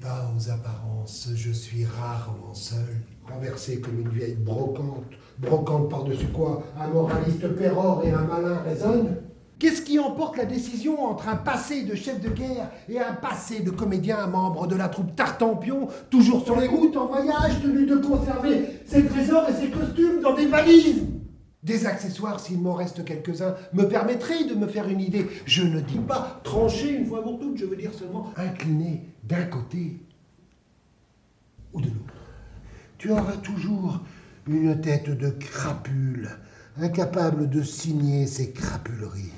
pas aux apparences, je suis rarement seul. Renversé comme une vieille brocante. Brocante par-dessus quoi un moraliste pérore et un malin raisonne. Qu'est-ce qui emporte la décision entre un passé de chef de guerre et un passé de comédien, membre de la troupe Tartampion, toujours sur les routes en voyage, tenu de conserver ses trésors et ses costumes dans des valises? Des accessoires, s'il m'en reste quelques-uns, me permettraient de me faire une idée. Je ne dis pas trancher une fois pour toutes, je veux dire seulement incliner d'un côté ou de l'autre. Tu auras toujours une tête de crapule, incapable de signer ses crapuleries.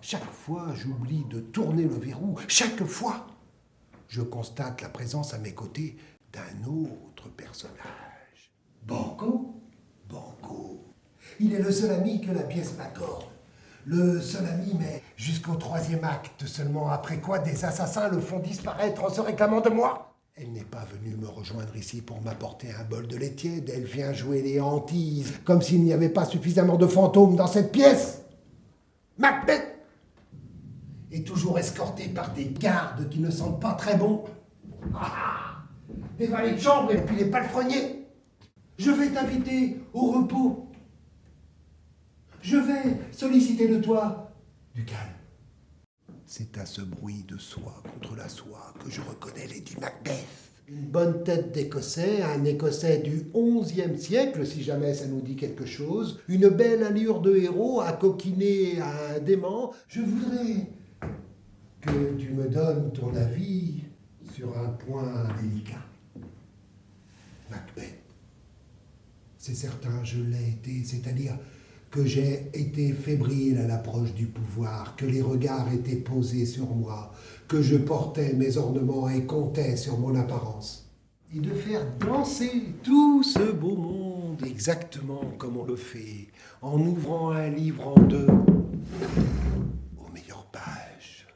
Chaque fois, j'oublie de tourner le verrou. Chaque fois, je constate la présence à mes côtés d'un autre personnage. Banco. Il est le seul ami que la pièce m'accorde. Le seul ami, mais jusqu'au 3e acte seulement, après quoi des assassins le font disparaître en se réclamant de moi. Elle n'est pas venue me rejoindre ici pour m'apporter un bol de lait tiède. Elle vient jouer les hantises, comme s'il n'y avait pas suffisamment de fantômes dans cette pièce. Macbeth est toujours escorté par des gardes qui ne sentent pas très bon. Des valets de chambre et puis les palefreniers. Je vais t'inviter au repos. Je vais solliciter de toi du calme. C'est à ce bruit de soie contre la soie que je reconnais Lady Macbeth. Une bonne tête d'Écossais, un Écossais du XIe siècle, si jamais ça nous dit quelque chose. Une belle allure de héros, à coquiner à un dément. Je voudrais que tu me donnes ton avis sur un point délicat. Macbeth. C'est certain, je l'ai été, c'est-à-dire que j'ai été fébrile à l'approche du pouvoir, que les regards étaient posés sur moi, que je portais mes ornements et comptais sur mon apparence. Et de faire danser tout ce beau monde exactement comme on le fait, en ouvrant un livre en deux, aux meilleures pages.